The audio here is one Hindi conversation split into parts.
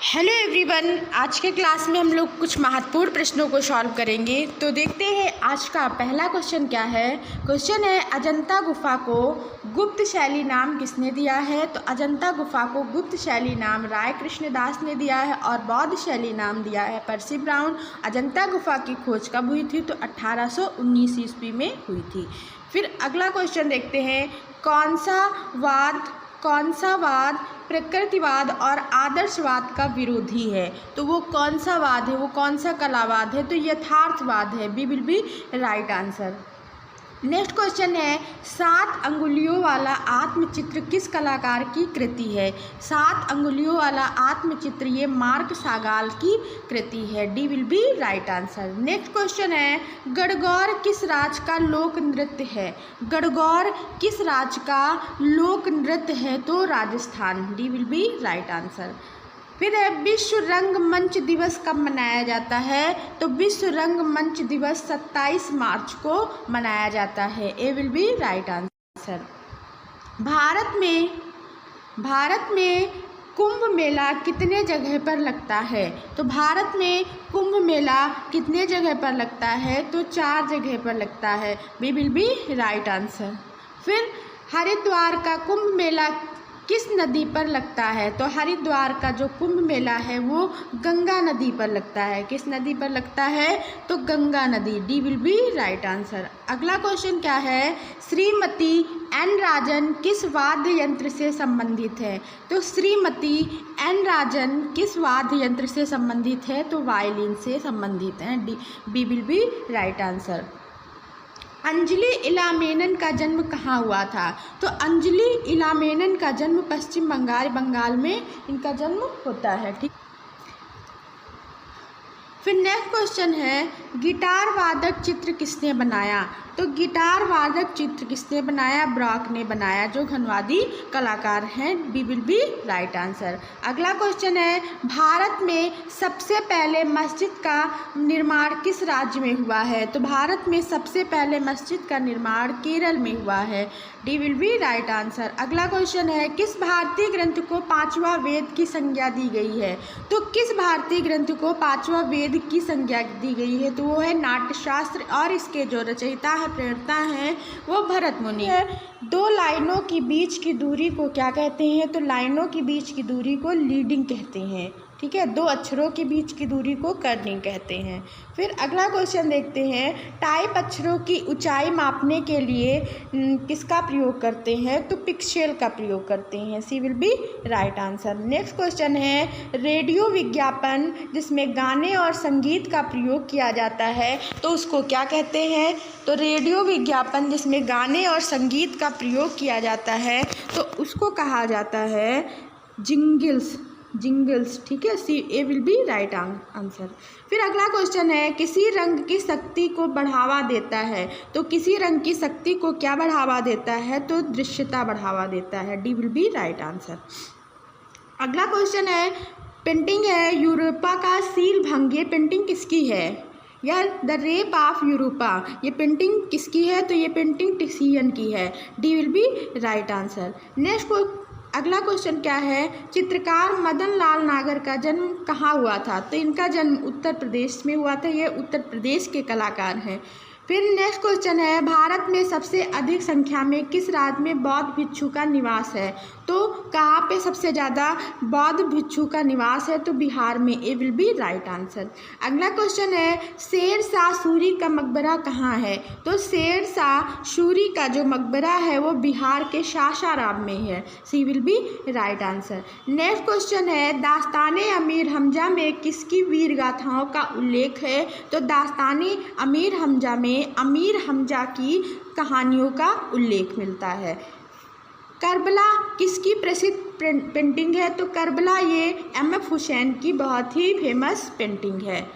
हेलो एवरीवन, आज के क्लास में हम लोग कुछ महत्वपूर्ण प्रश्नों को सॉल्व करेंगे। तो देखते हैं आज का पहला क्वेश्चन क्या है। क्वेश्चन है, अजंता गुफा को गुप्त शैली नाम किसने दिया है। तो अजंता गुफा को गुप्त शैली नाम राय कृष्णदास ने दिया है और बौद्ध शैली नाम दिया है पर्सी ब्राउन। अजंता गुफा की खोज कब हुई थी? तो 1819 ईस्वी में हुई थी। फिर अगला क्वेश्चन देखते हैं, कौन सा वाद प्रकृतिवाद और आदर्शवाद का विरोधी है। तो वो कौन सा वाद है, वो कौन सा कलावाद है? तो यथार्थवाद है। B will be right answer. Next question है, 7 अंगुलियों वाला आत्मचित्र किस कलाकार की कृति है। 7 अंगुलियों वाला आत्मचित्र ये मार्क सागाल की कृति है। D will be right answer. Next question है, गणगौर किस राज्य का लोक नृत्य है। गणगौर किस राज्य का लोक नृत्य है? तो Rajasthan. D will be right answer. फिर है, विश्व रंगमंच दिवस कब मनाया जाता है। तो विश्व रंगमंच दिवस 27 मार्च को मनाया जाता है। A will be right answer. Bharat में कुंभ मेला कितने जगह पर लगता है। तो भारत में कुंभ मेला कितने जगह पर लगता है? तो 4 जगह पर लगता है। B will be right answer. फिर हरिद्वार का कुंभ मेला किस नदी पर लगता है। तो हरिद्वार का जो कुंभ मेला है वो गंगा नदी पर लगता है। किस नदी पर लगता है? तो गंगा नदी। D will be right answer. अगला क्वेश्चन क्या है, श्रीमती एन राजन किस वाद्य यंत्र से संबंधित है। तो श्रीमती एन राजन किस वाद्य यंत्र से संबंधित है? तो वायलिन से संबंधित है। B will be right answer. Anjali Ela Menon का जन्म कहाँ हुआ था। तो अंजलि इलामेनन का जन्म पश्चिम बंगाल में इनका जन्म होता है। ठीक। फिर नेक्स्ट क्वेश्चन है, गिटार वादक चित्र किसने बनाया। तो गिटार वादक चित्र किसने बनाया? ब्रॉक ने बनाया, जो घनवादी कलाकार हैं। B will be right answer. अगला क्वेश्चन है, भारत में सबसे पहले मस्जिद का निर्माण किस राज्य में हुआ है। तो भारत में सबसे पहले मस्जिद का निर्माण केरल में हुआ है। D will be right answer. अगला क्वेश्चन है, किस भारतीय ग्रंथ को 5वां वेद की संज्ञा दी गई है। तो किस भारतीय ग्रंथ को 5वां वेद की संज्ञा दी गई है? तो वो है नाट्यशास्त्र और इसके जो रचयिता प्रेरणा है वो भरत मुनि है। 2 लाइनों की बीच की दूरी को क्या कहते हैं। तो लाइनों की बीच की दूरी को लीडिंग कहते हैं। ठीक है, 2 अक्षरों के बीच की दूरी को कर्निंग कहते हैं। फिर अगला क्वेश्चन देखते हैं, टाइप अक्षरों की ऊंचाई मापने के लिए किसका प्रयोग करते हैं। तो पिक्सेल का प्रयोग करते हैं। C will be right answer. Next question है, रेडियो विज्ञापन जिसमें गाने और संगीत का प्रयोग किया जाता है तो उसको क्या कहते हैं। तो रेडियो विज्ञापन जिसमें गाने और संगीत का प्रयोग किया जाता है तो उसको कहा जाता है जिंगल्स। ठीक है, सी ए विल बी राइट आंसर। फिर अगला क्वेश्चन है, किसी रंग की शक्ति को बढ़ावा देता है। तो किसी रंग की शक्ति को क्या बढ़ावा देता है? तो दृश्यता बढ़ावा देता है। D will be right answer. अगला क्वेश्चन है, पेंटिंग है यूरोपा का सील भंग, ये पेंटिंग किसकी है। या द रेप ऑफ यूरोपा, ये पेंटिंग किसकी है। तो ये पेंटिंग टिसियन की है। D will be right answer. Next अगला क्वेश्चन क्या है, चित्रकार मदन लाल नागर का जन्म कहाँ हुआ था। तो इनका जन्म उत्तर प्रदेश में हुआ था। ये उत्तर प्रदेश के कलाकार हैं। फिर नेक्स्ट क्वेश्चन है, भारत में सबसे अधिक संख्या में किस राज्य में बौद्ध भिक्षु का निवास है। तो कहाँ पे सबसे ज़्यादा बौद्ध भिक्षु का निवास है। तो बिहार में। ए विल बी राइट आंसर। अगला क्वेश्चन है, शेर शाह सूरी का मकबरा कहाँ है। तो शेर शाह सूरी का जो मकबरा है वो बिहार के सासाराम में है। C will be right answer. Next question है, दास्ताने अमीर हमजा में किसकी वीर गाथाओं का उल्लेख है। तो दास्ताने अमीर हमजा में अमीर हमजा की कहानियों का उल्लेख मिलता है। करबला किसकी प्रसिद्ध पेंटिंग है। तो करबला ये M.F. हुसैन की बहुत ही फेमस पेंटिंग है।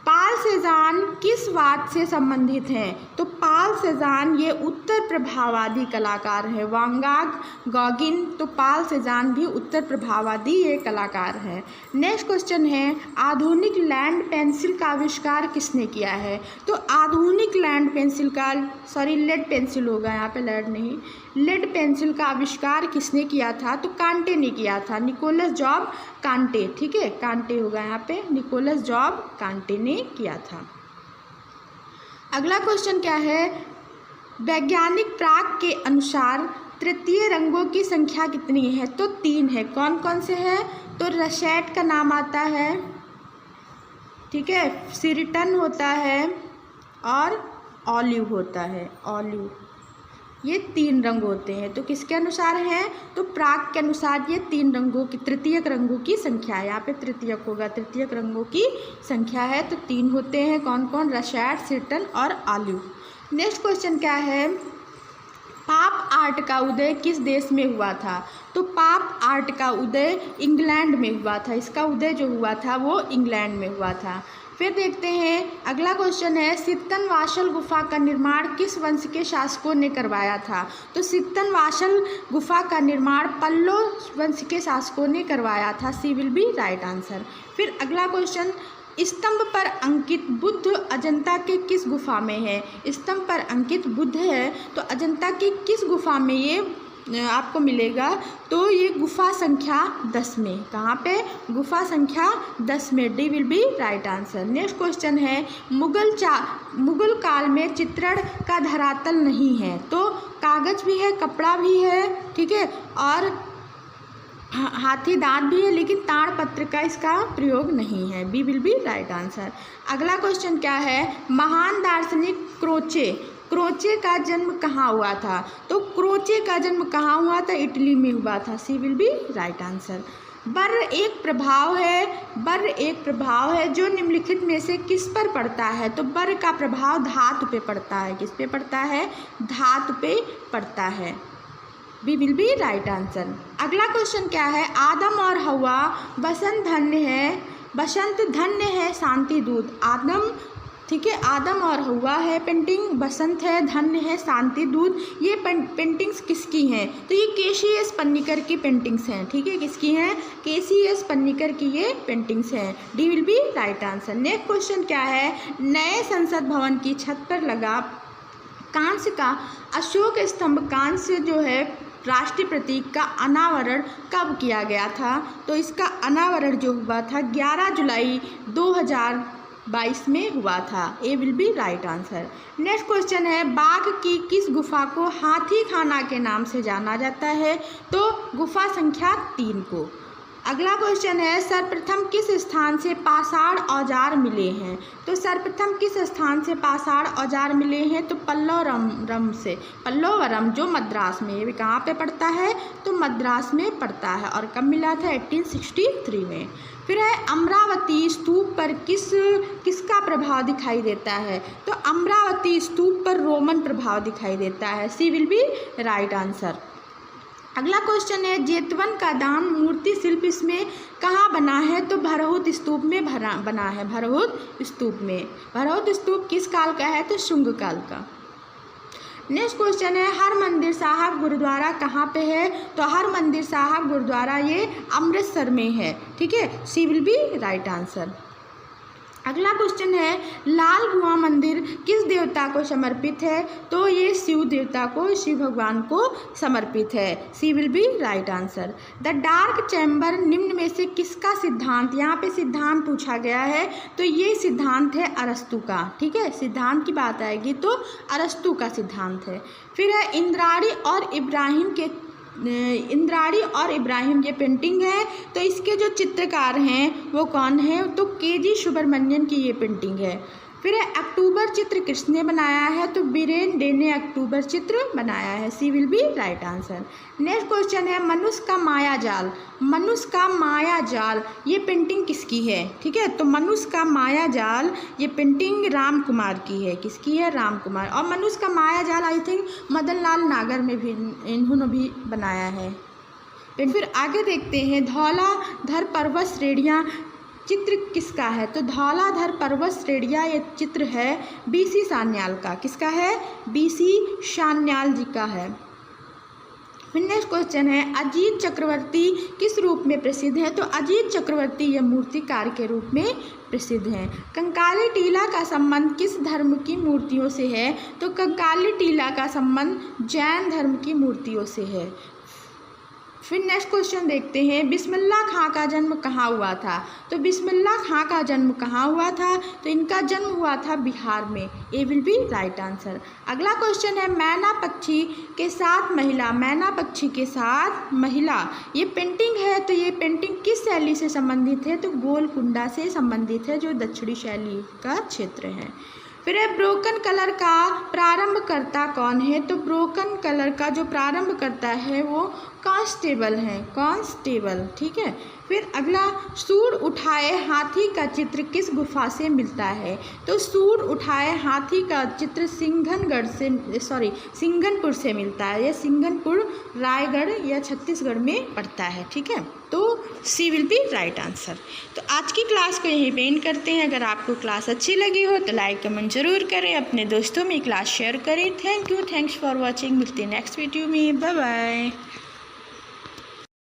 पाल सेजान किस वाद से संबंधित हैं। तो पाल सेजान ये उत्तर प्रभाववादी कलाकार है। वांगाग गॉगिन, तो पाल सेजान भी उत्तर प्रभाववादी ये कलाकार हैं। नेक्स्ट क्वेश्चन है, आधुनिक लैंड पेंसिल का आविष्कार किसने किया है। तो आधुनिक लैंड पेंसिल का लेड पेंसिल होगा, यहाँ पे लेड नहीं, लेड पेंसिल का आविष्कार किसने किया था? तो कांटे ने किया था, निकोलस जॉब कांटे। ठीक है, कांटे होगा यहाँ पे, निकोलस जॉब कांटे ने किया था। अगला क्वेश्चन क्या है? वैज्ञानिक प्राक के अनुसार तृतीय रंगों की संख्या कितनी है? तो 3 है। कौन कौन से हैं? तो रसेट का नाम आता है, ठीक है, सिरिटन होता है और ऑलिव होता है, ऑलिव, ये 3 रंग होते हैं। तो किसके अनुसार हैं? तो प्राक के अनुसार ये 3 रंगों की, तृतीयक रंगों की संख्या है। यहाँ पे तृतीयक होगा, तृतीयक रंगों की संख्या है, तो 3 होते हैं। कौन कौन? रसेट, सिरिटन और ऑलिव। नेक्स्ट क्वेश्चन क्या है? पाप आर्ट का उदय किस देश में हुआ था? तो पाप आर्ट का उदय इंग्लैंड में हुआ था। इसका उदय जो हुआ था वो इंग्लैंड में हुआ था। फिर देखते हैं अगला क्वेश्चन है, सित्तनवासल गुफा का निर्माण किस वंश के शासकों ने करवाया था? तो सित्तनवासल गुफा का निर्माण पल्लव वंश के शासकों ने करवाया था। सी विल बी राइट आंसर। फिर अगला क्वेश्चन, स्तंभ पर अंकित बुद्ध अजंता के किस गुफा में है? स्तंभ पर अंकित बुद्ध है तो अजंता की किस गुफा में ये आपको मिलेगा? तो ये गुफा संख्या 10 में। कहाँ पे? गुफा संख्या 10 में। D will be right answer. Next question है, मुगल काल में चित्रण का धरातल नहीं है, तो कागज भी है, कपड़ा भी है, ठीक है, और हाथी दांत भी है, लेकिन ताड़पत्र का इसका प्रयोग नहीं है। B will be right answer. अगला क्वेश्चन क्या है? महान दार्शनिक क्रोचे का जन्म कहाँ हुआ था? तो क्रोचे का जन्म कहाँ हुआ था? इटली में हुआ था। सी विल बी राइट आंसर। बर एक प्रभाव है जो निम्नलिखित में से किस पर पड़ता है? तो बर का प्रभाव धातु पे पड़ता है। किस पे पड़ता है? धातु पे पड़ता है। B will be right answer. अगला क्वेश्चन क्या है? आदम और हवा बसंत धन्य है शांति दूत। आदम, ठीक है, आदम और हवा है पेंटिंग, बसंत है, धन्य है, शांति दूत। ये पेंटिंग्स किसकी हैं? तो ये केसीएस पन्नीकर की पेंटिंग्स हैं। ठीक है, किसकी हैं? केसीएस पन्नीकर की ये पेंटिंग्स हैं। D will be right answer. Next question क्या है? नए संसद भवन की छत पर लगा कांस्य का अशोक स्तंभ, कांस्य जो है राष्ट्रीय प्रतीक का अनावरण कब किया गया था? तो इसका अनावरण जो हुआ था 11 जुलाई 2022 में हुआ था। A will be right answer. Next question है, बाघ की किस गुफा को हाथी खाना के नाम से जाना जाता है? तो गुफा संख्या 3 को। अगला क्वेश्चन है, सर्वप्रथम किस स्थान से पाषाण औजार मिले हैं? तो सर्वप्रथम किस स्थान से पाषाण औजार मिले हैं? तो पल्लवरम से, पल्लवरम जो मद्रास में, ये कहाँ पे पड़ता है? तो मद्रास में पड़ता है। और कब मिला था? 1863 में। फिर है, अमरावती स्तूप पर किसका प्रभाव दिखाई देता है? तो अमरावती स्तूप पर रोमन प्रभाव दिखाई देता है। C will be right answer. अगला क्वेश्चन है, जेतवन का दान मूर्ति शिल्प इसमें कहाँ बना है? तो भरहुत स्तूप में बना है, भरहुत स्तूप में। भरहुत स्तूप किस काल का है? तो शुंग काल का। नेक्स्ट क्वेश्चन है, हरमंदिर साहब गुरुद्वारा कहाँ पे है? तो हरमंदिर साहब गुरुद्वारा ये अमृतसर में है। ठीक है, C will be right answer. अगला क्वेश्चन है, लाल कुआं मंदिर किस देवता को समर्पित है? तो ये शिव देवता को, शिव भगवान को समर्पित है। C will be right answer. The dark chamber निम्न में से किसका सिद्धांत? यहाँ पे सिद्धांत पूछा गया है, तो ये सिद्धांत है अरस्तु का। ठीक है, सिद्धांत की बात आएगी तो अरस्तु का सिद्धांत है। फिर है, इंद्राणी और इब्राहिम ये पेंटिंग है, तो इसके जो चित्रकार हैं वो कौन है? तो के.जी. सुब्रमण्यन की ये पेंटिंग है। फिर है, अक्टूबर चित्र किसने बनाया है? तो बीरेन डे ने अक्टूबर चित्र बनाया है। C will be right answer. Next question है, मनुष्य का माया जाल ये पेंटिंग किसकी है? ठीक है, तो मनुष्य का माया जाल ये पेंटिंग राम कुमार की है। किसकी है? राम कुमार। और मनुष्य का माया जाल आई थिंक मदन लाल नागर में भी इन्होंने भी बनाया है। फिर आगे देखते हैं, धौलाधर पर्वत श्रेणियाँ चित्र किसका है? तो धौलाधर पर्वत श्रेणियाँ ये चित्र है B.C. सान्याल का। किसका है? B.C. सान्याल जी का है। फिर नेक्स्ट क्वेश्चन है अजीत चक्रवर्ती किस रूप में प्रसिद्ध है? तो अजीत चक्रवर्ती यह मूर्तिकार के रूप में प्रसिद्ध हैं। कंकाली टीला का संबंध किस धर्म की मूर्तियों से है? तो कंकाली टीला का संबंध जैन धर्म की मूर्तियों से है। फिर नेक्स्ट क्वेश्चन देखते हैं बिस्मिल्लाह खां का जन्म कहाँ हुआ था? तो बिस्मिल्लाह खां का जन्म कहाँ हुआ था? तो इनका जन्म हुआ था बिहार में। ए विल बी राइट आंसर। अगला क्वेश्चन है मैना पक्षी के साथ महिला। मैना पक्षी के साथ महिला ये पेंटिंग है, तो ये पेंटिंग किस शैली से संबंधित है? तो गोलकुंडा से संबंधित है, जो दक्षिणी शैली का क्षेत्र है। फिर है ब्रोकन कलर का प्रारंभकर्ता कौन है? तो ब्रोकन कलर का जो प्रारंभ करता है वो कांस्टेबल है, कांस्टेबल, ठीक है। फिर अगला सूंड उठाए हाथी का चित्र किस गुफा से मिलता है? तो सूंड उठाए हाथी का चित्र सिंघनपुर से मिलता है। यह सिंघनपुर रायगढ़ या छत्तीसगढ़ में पड़ता है, ठीक है। तो सी विल बी राइट आंसर। तो आज की क्लास को यहीं पे एंड करते हैं। अगर आपको क्लास अच्छी लगी हो तो लाइक कमेंट जरूर करें, अपने दोस्तों में क्लास शेयर करें। Thank you, thanks for watching. मिलते हैं नेक्स्ट वीडियो में। Bye bye.